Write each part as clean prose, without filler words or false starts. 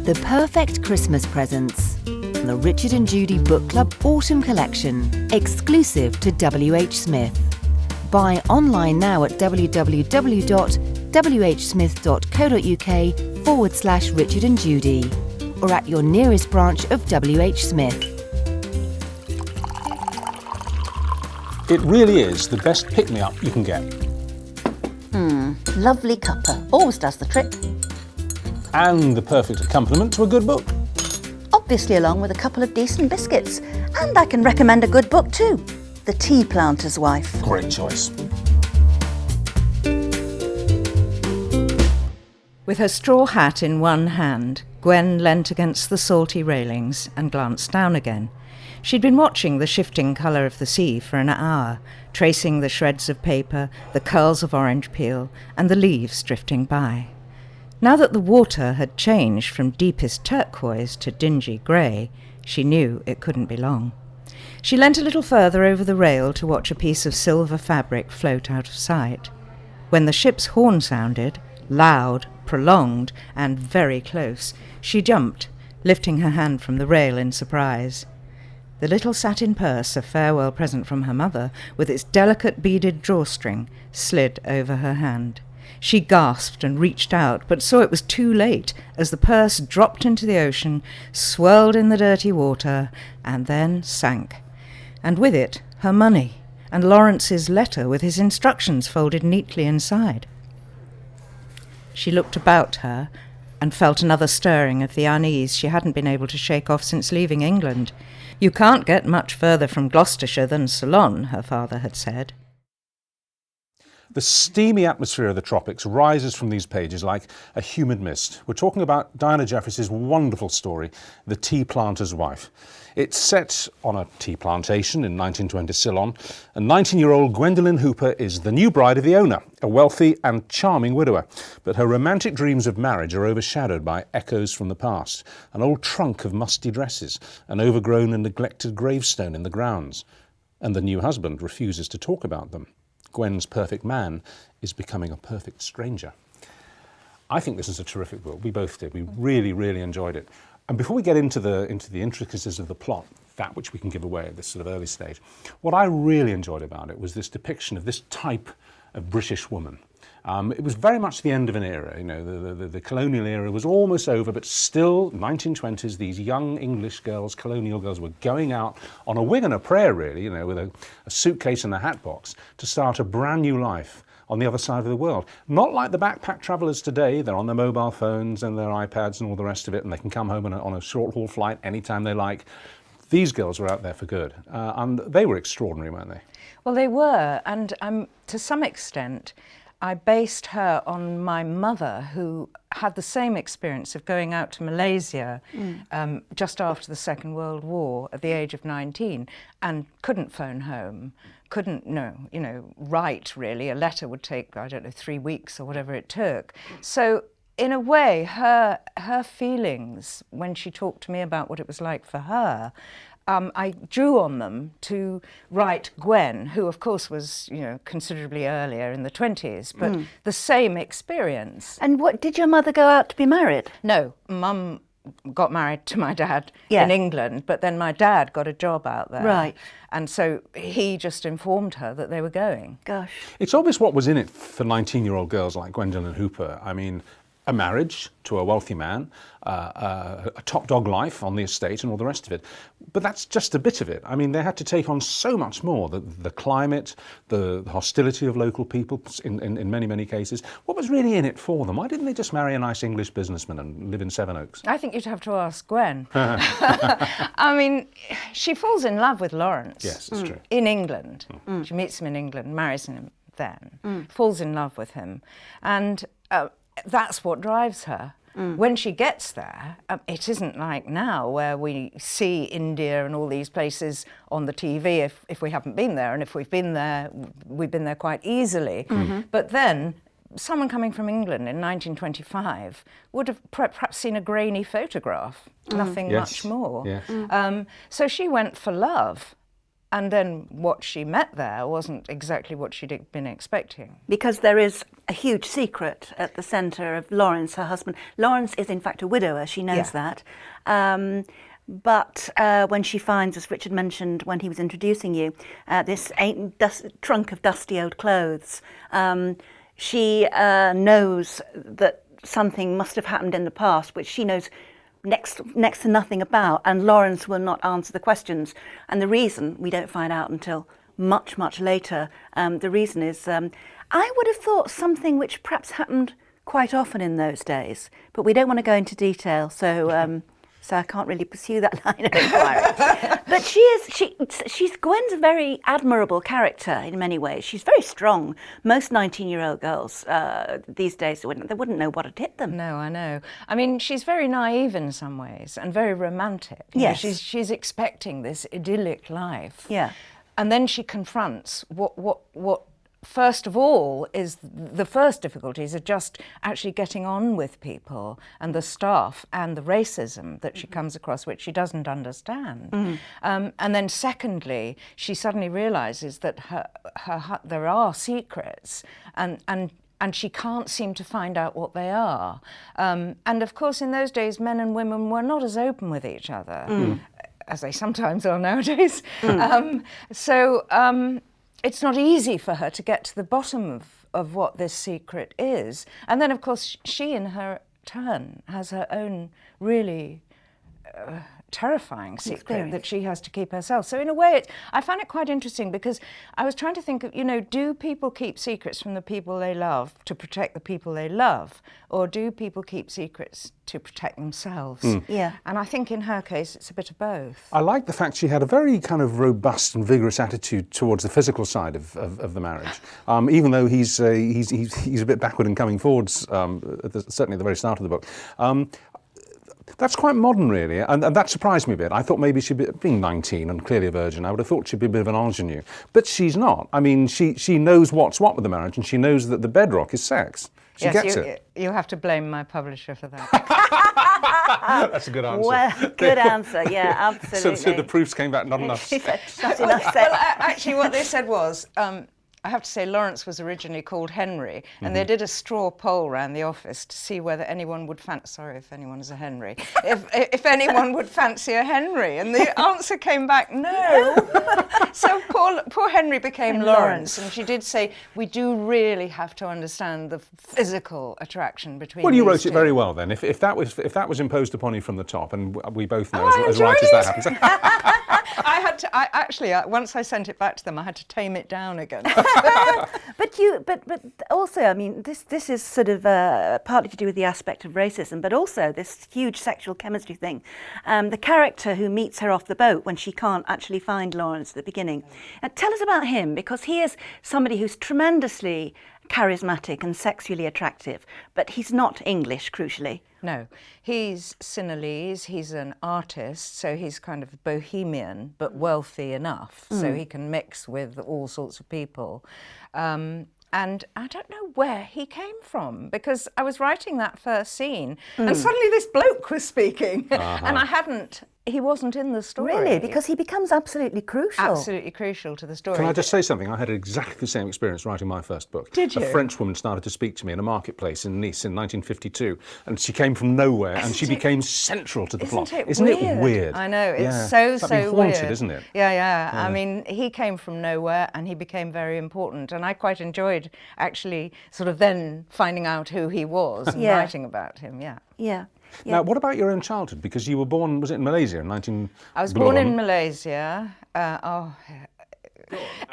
The perfect Christmas presents. The Richard and Judy Book Club Autumn Collection, exclusive to WHSmith. Buy online now at www.whsmith.co.uk/Richard and Judy, or at your nearest branch of WHSmith. It really is the best pick-me-up you can get. Lovely cuppa. Always does the trick. And the perfect accompaniment to a good book. Obviously along with a couple of decent biscuits. And I can recommend a good book too. The Tea Planter's Wife. Great choice. With her straw hat in one hand, Gwen leant against the salty railings and glanced down again. She'd been watching the shifting colour of the sea for an hour, tracing the shreds of paper, the curls of orange peel, and the leaves drifting by. Now that the water had changed from deepest turquoise to dingy grey, she knew it couldn't be long. She leant a little further over the rail to watch a piece of silver fabric float out of sight. When the ship's horn sounded, loud, prolonged, and very close, she jumped, lifting her hand from the rail in surprise. The little satin purse, a farewell present from her mother, with its delicate beaded drawstring, slid over her hand. She gasped and reached out, but saw it was too late as the purse dropped into the ocean, swirled in the dirty water, and then sank. And with it, her money, and Lawrence's letter with his instructions folded neatly inside. She looked about her and felt another stirring of the unease she hadn't been able to shake off since leaving England. You can't get much further from Gloucestershire than Ceylon, her father had said. The steamy atmosphere of the tropics rises from these pages like a humid mist. We're talking about Dinah Jefferies' wonderful story, The Tea Planter's Wife. It's set on a tea plantation in 1920 Ceylon, and 19-year-old Gwendolyn Hooper is the new bride of the owner, a wealthy and charming widower. But her romantic dreams of marriage are overshadowed by echoes from the past, an old trunk of musty dresses, an overgrown and neglected gravestone in the grounds. And the new husband refuses to talk about them. Gwen's perfect man is becoming a perfect stranger. I think this is a terrific book. We both did. We really, really enjoyed it. And before we get into the intricacies of the plot, that which we can give away at this sort of early stage, what I really enjoyed about it was this depiction of this type of British woman. It was very much the end of an era. You know, the colonial era was almost over, but still, 1920s, these young English girls, colonial girls, were going out on a wing and a prayer, really, you know, with a suitcase and a hat box to start a brand new life on the other side of the world. Not like the backpack travellers today. They're on their mobile phones and their iPads and all the rest of it, and they can come home on a short-haul flight anytime they like. These girls were out there for good, and they were extraordinary, weren't they? Well, they were, and to some extent, I based her on my mother, who had the same experience of going out to Malaysia just after the Second World War at the age of 19 and couldn't phone home, couldn't, write really. A letter would take, 3 weeks or whatever it took. So in a way, her feelings when she talked to me about what it was like for her, I drew on them to write Gwen, who of course was, considerably earlier in the 20s, but the same experience. And what, did your mother go out to be married? No, Mum got married to my dad in England, but then my dad got a job out there. Right. And so he just informed her that they were going. Gosh. It's obvious what was in it for 19-year-old girls like Gwendolyn Hooper. I mean, a marriage to a wealthy man, a top dog life on the estate and all the rest of it. But that's just a bit of it. I mean, they had to take on so much more, the climate, the hostility of local people in many, many cases. What was really in it for them? Why didn't they just marry a nice English businessman and live in Sevenoaks? I think you'd have to ask Gwen. I mean, she falls in love with Lawrence. Yes, it's true. In England. She meets him in England, marries him then, falls in love with him. And that's what drives her. When she gets there, it isn't like now where we see India and all these places on the TV if we haven't been there, and if we've been there quite easily. But then someone coming from England in 1925 would have perhaps seen a grainy photograph, nothing much more. Yes. So she went for love. And then what she met there wasn't exactly what she'd been expecting. Because there is a huge secret at the centre of Lawrence, her husband. Lawrence is in fact a widower, she knows that. But when she finds, as Richard mentioned when he was introducing you, this trunk of dusty old clothes, she knows that something must have happened in the past, which she knows next to nothing about, and Lawrence will not answer the questions. And the reason, we don't find out until much, much later, the reason is, I would have thought something which perhaps happened quite often in those days, but we don't want to go into detail, so I can't really pursue that line of inquiry. But she's Gwen's a very admirable character in many ways. She's very strong. Most 19-year-old girls these days, they wouldn't know what had hit them. No, I know. I mean, she's very naive in some ways and very romantic. Yes. You know, she's expecting this idyllic life. Yeah. And then she confronts what first of all is the first difficulties are just actually getting on with people and the staff and the racism that she comes across, which she doesn't understand. And then secondly, she suddenly realizes that there are secrets and she can't seem to find out what they are. And of course, in those days, men and women were not as open with each other as they sometimes are nowadays. It's not easy for her to get to the bottom of what this secret is. And then, of course, she in her turn has her own really terrifying secret that she has to keep herself. So in a way, I found it quite interesting because I was trying to think of, do people keep secrets from the people they love to protect the people they love? Or do people keep secrets to protect themselves? Yeah. And I think in her case, it's a bit of both. I like the fact she had a very kind of robust and vigorous attitude towards the physical side of the marriage, even though he's a bit backward and coming forwards, certainly at the very start of the book. That's quite modern, really, and that surprised me a bit. I thought maybe she'd be, being 19 and clearly a virgin, I would have thought she'd be a bit of an ingenue. But she's not. I mean, she knows what's what with the marriage, and she knows that the bedrock is sex. She gets it. You have to blame my publisher for that. That's a good answer. Well, good answer, yeah, absolutely. So the proofs came back not enough. Not enough sex. Well, actually, what they said was, I have to say, Lawrence was originally called Henry, and they did a straw poll around the office to see whether anyone would fancy. Sorry if anyone is a Henry. If anyone would fancy a Henry, and the answer came back no. So poor Henry became Lawrence, and she did say we do really have to understand the physical attraction between. Well, you these wrote two. it very well then. If that was imposed upon you from the top, and we both know as right as that happens. I actually once I sent it back to them, I had to tame it down again. But also, I mean, this is sort of partly to do with the aspect of racism, but also this huge sexual chemistry thing. The character who meets her off the boat when she can't actually find Lawrence at the beginning. Tell us about him, because he is somebody who's tremendously charismatic and sexually attractive, but he's not English, crucially. No, he's Sinhalese, he's an artist, so he's kind of bohemian, but wealthy enough, so he can mix with all sorts of people. And I don't know where he came from, because I was writing that first scene, and suddenly this bloke was speaking, and he wasn't in the story. Really? Because he becomes absolutely crucial. Absolutely crucial to the story. Can I just say something? I had exactly the same experience writing my first book. Did you? A French woman started to speak to me in a marketplace in Nice in 1952, and she came from nowhere, and she became central to the plot. Isn't it weird? I know, it's Yeah. so It's like being haunted, weird. isn't it? Yeah. I mean, he came from nowhere, and he became very important, and I quite enjoyed actually sort of then finding out who he was and writing about him. Yeah. Now, what about your own childhood? Because you were born, was it in Malaysia in 19... I was born in Malaysia.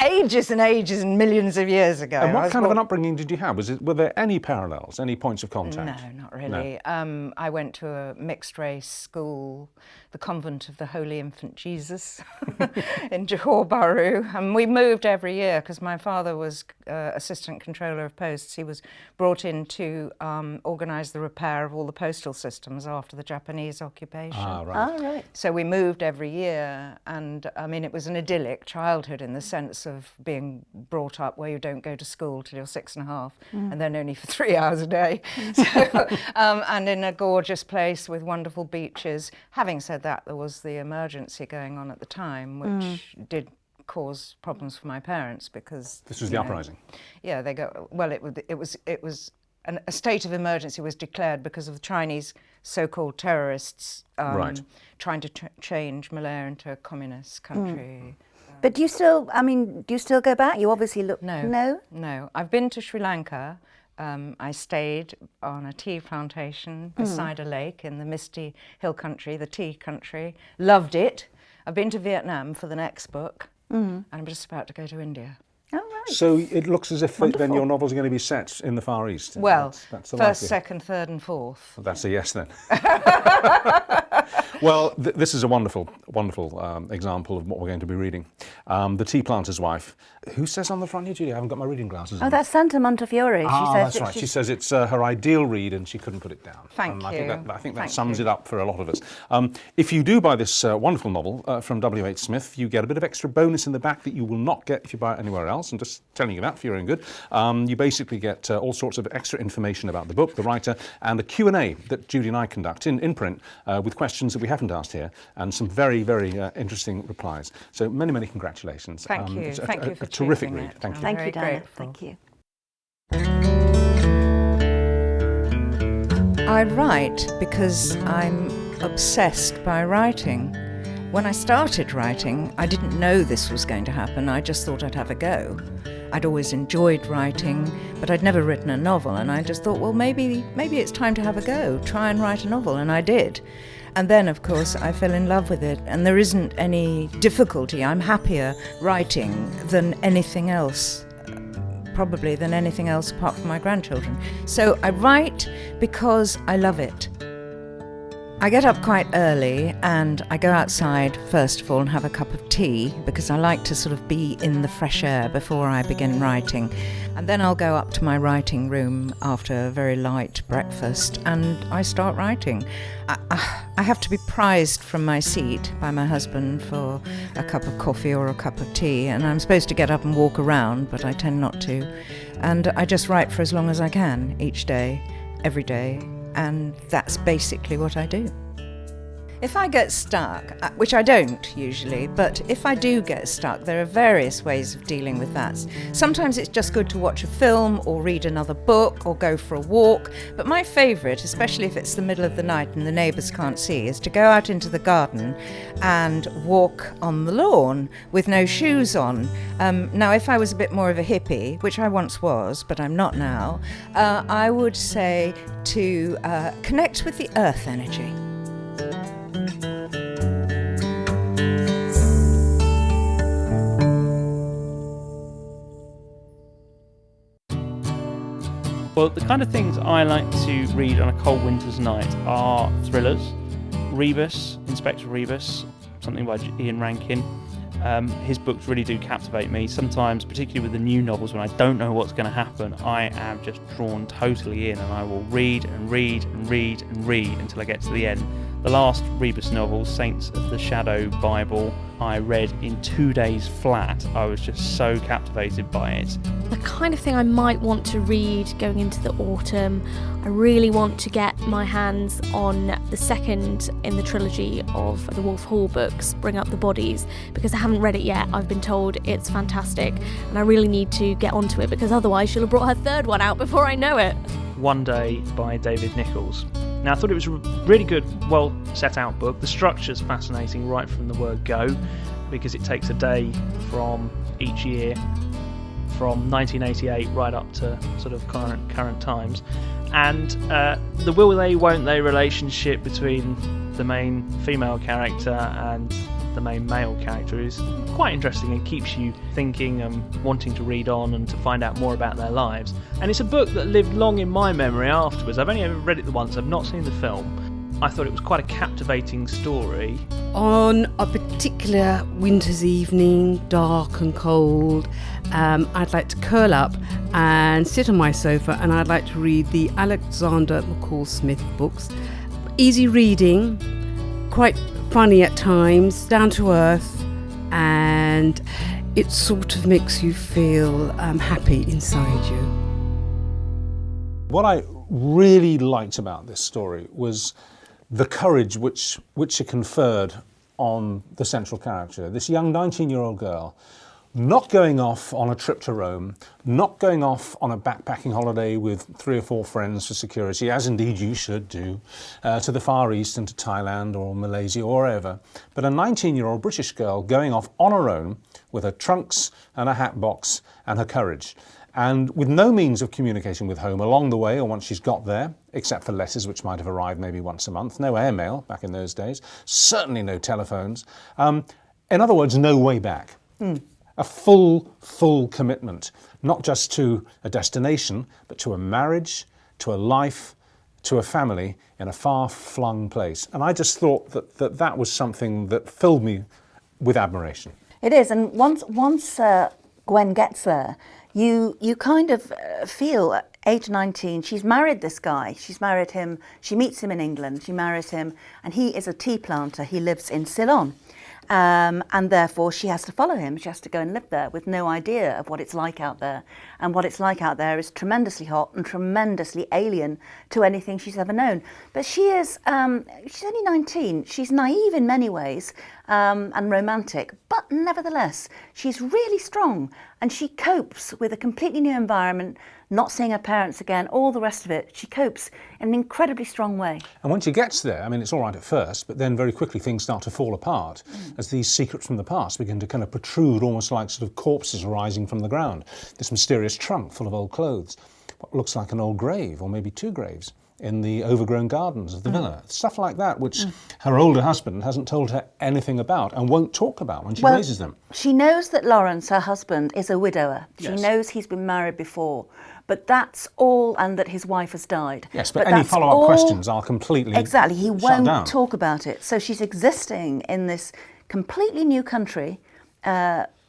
Ages and ages and millions of years ago. And what kind of an upbringing did you have? Were there any parallels, any points of contact? No, not really. No. I went to a mixed-race school, the Convent of the Holy Infant Jesus in Johor Bahru, and we moved every year because my father was Assistant Controller of Posts. He was brought in to organise the repair of all the postal systems after the Japanese occupation. Right. So we moved every year, and I mean, it was an idyllic childhood in the sense of being brought up where you don't go to school till you're 6.5 and then only for 3 hours a day. So, and in a gorgeous place with wonderful beaches. Having said that, there was the emergency going on at the time, which did cause problems for my parents because This was the uprising. Yeah, they go. Well, it was a state of emergency was declared because of the Chinese so-called terrorists trying to change Malaya into a communist country. But do you still go back? You obviously look... No. I've been to Sri Lanka. I stayed on a tea plantation beside a lake in the misty hill country, the tea country. Loved it. I've been to Vietnam for the next book, and I'm just about to go to India. Oh, right. So it looks as if then your novels are going to be set in the Far East. Well, that's the first, likelihood. second, third and fourth. Well, that's a yes then. Well, this is a wonderful, wonderful example of what we're going to be reading. The Tea Planter's Wife. Who says on the front here, Judy? I haven't got my reading glasses on. Oh, that's Santa Montefiore. That's right. She says it's her ideal read and she couldn't put it down. Thank you. I think that sums it up for a lot of us. If you do buy this wonderful novel from WHSmith, you get a bit of extra bonus in the back that you will not get if you buy it anywhere else. I'm just telling you that for your own good. You basically get all sorts of extra information about the book, the writer, and a Q&A that Judy and I conduct in print with questions that we haven't asked here and some very, very interesting replies. So many, many congratulations. Thank you. It's Thank you for a terrific choosing read. it. Thank you. Thank you, Very Dinah. grateful. Thank you. I write because I'm obsessed by writing. When I started writing, I didn't know this was going to happen. I just thought I'd have a go. I'd always enjoyed writing, but I'd never written a novel, and I just thought, well, maybe it's time to have a go, try and write a novel, and I did. And then, of course, I fell in love with it, and there isn't any difficulty. I'm happier writing than anything else, probably than anything else apart from my grandchildren. So I write because I love it. I get up quite early and I go outside first of all and have a cup of tea because I like to sort of be in the fresh air before I begin writing. And then I'll go up to my writing room after a very light breakfast and I start writing. I have to be prized from my seat by my husband for a cup of coffee or a cup of tea, and I'm supposed to get up and walk around, but I tend not to. And I just write for as long as I can each day, every day. And that's basically what I do. If I get stuck, which I don't usually, but if I do get stuck, there are various ways of dealing with that. Sometimes it's just good to watch a film or read another book or go for a walk. But my favourite, especially if it's the middle of the night and the neighbours can't see, is to go out into the garden and walk on the lawn with no shoes on. Now, if I was a bit more of a hippie, which I once was, but I'm not now, I would say to connect with the earth energy. Well, the kind of things I like to read on a cold winter's night are thrillers, Rebus, Inspector Rebus, something by Ian Rankin. His books really do captivate me. Sometimes, particularly with the new novels, when I don't know what's going to happen, I am just drawn totally in and I will read and read and read and read until I get to the end. The last Rebus novel, Saints of the Shadow Bible, I read in 2 days flat. I was just so captivated by it. The kind of thing I might want to read going into the autumn. I really want to get my hands on the second in the trilogy of the Wolf Hall books, Bring Up the Bodies, because I haven't read it yet. I've been told it's fantastic and I really need to get onto it because otherwise she'll have brought her third one out before I know it. One Day by David Nichols. Now, I thought it was a really good, well set out book. The structure's fascinating right from the word go, because it takes a day from each year, from 1988 right up to sort of current times. And the will they, won't they relationship between the main female character and the main male character is quite interesting and keeps you thinking and wanting to read on and to find out more about their lives. And it's a book that lived long in my memory afterwards. I've only ever read it once, I've not seen the film. I thought it was quite a captivating story. On a particular winter's evening, dark and cold, I'd like to curl up and sit on my sofa and I'd like to read the Alexander McCall Smith books. Easy reading, quite funny at times, down to earth, and it sort of makes you feel happy inside you. What I really liked about this story was the courage which it conferred on the central character, this young 19-year-old girl, not going off on a trip to Rome, not going off on a backpacking holiday with 3 or 4 friends for security, as indeed you should do, to the Far East and to Thailand or Malaysia or wherever, but a 19-year-old British girl going off on her own with her trunks and a hat box and her courage, and with no means of communicating with home along the way or once she's got there, except for letters which might have arrived maybe once a month, no airmail back in those days, certainly no telephones. In other words, no way back. A full commitment, not just to a destination, but to a marriage, to a life, to a family in a far-flung place. And I just thought that was something that filled me with admiration. It is, and once Gwen gets there, you kind of feel at age 19, she's married this guy, she's married him, she meets him in England, she marries him, and he is a tea planter, he lives in Ceylon. And therefore she has to follow him, she has to go and live there with no idea of what it's like out there. And what it's like out there is tremendously hot and tremendously alien to anything she's ever known. But she is, she's only 19, she's naive in many ways and romantic, but nevertheless, she's really strong and she copes with a completely new environment, not seeing her parents again, all the rest of it. She copes in an incredibly strong way. And when she gets there, I mean, it's all right at first, but then very quickly things start to fall apart as these secrets from the past begin to kind of protrude almost like sort of corpses rising from the ground. This mysterious trunk full of old clothes, what looks like an old grave, or maybe 2 graves, in the overgrown gardens of the villa. Stuff like that, which her older husband hasn't told her anything about and won't talk about when she raises them. She knows that Lawrence, her husband, is a widower. Yes. She knows he's been married before. But that's all, and that his wife has died. Yes, but any follow-up questions are completely exactly, he won't down. talk about it. So she's existing in this completely new country,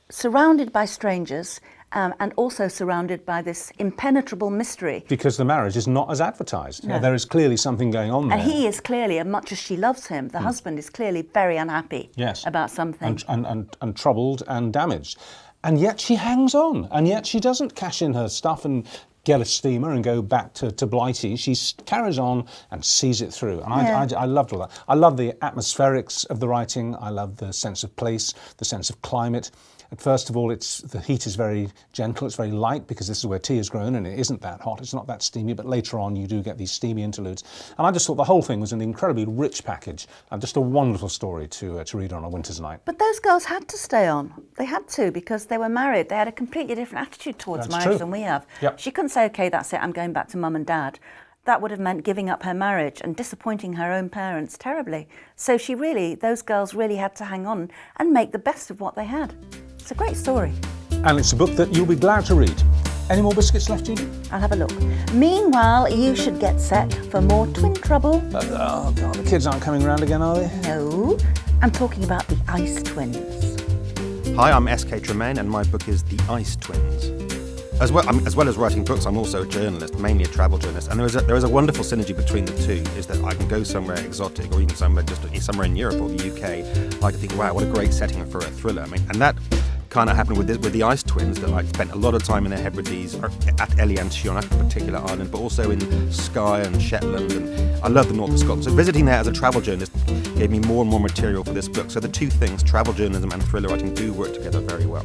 surrounded by strangers, and also surrounded by this impenetrable mystery. Because the marriage is not as advertised. No. There is clearly something going on there. And he is clearly, as much as she loves him, the husband is clearly very unhappy about something. And troubled and damaged. And yet she hangs on, and yet she doesn't cash in her stuff and get a steamer and go back to Blighty. She carries on and sees it through. And I loved all that. I love the atmospherics of the writing. I love the sense of place, the sense of climate. And first of all, the heat is very gentle, it's very light, because this is where tea is grown and it isn't that hot, it's not that steamy, but later on you do get these steamy interludes. And I just thought the whole thing was an incredibly rich package and just a wonderful story to read on a winter's night. But those girls had to stay on. They had to, because they were married. They had a completely different attitude towards marriage than we have. Yep. She couldn't say, OK, that's it, I'm going back to mum and dad. That would have meant giving up her marriage and disappointing her own parents terribly. So those girls really had to hang on and make the best of what they had. It's a great story. And it's a book that you'll be glad to read. Any more biscuits left, Judy? I'll have a look. Meanwhile, you should get set for more twin trouble. Oh God, the kids aren't coming around again, are they? No, I'm talking about the Ice Twins. Hi, I'm S.K. Tremaine and my book is The Ice Twins. As well as writing books, I'm also a journalist, mainly a travel journalist, and there is a wonderful synergy between the two, is that I can go somewhere exotic or even somewhere in Europe or the UK. I can think, wow, what a great setting for a thriller. I mean, and that kind of happened with the Ice Twins, that I spent a lot of time in the Hebrides, at Eliantion, a particular island, but also in Skye and Shetland, and I love the north of Scotland. So visiting there as a travel journalist gave me more and more material for this book. So the two things, travel journalism and thriller writing, do work together very well.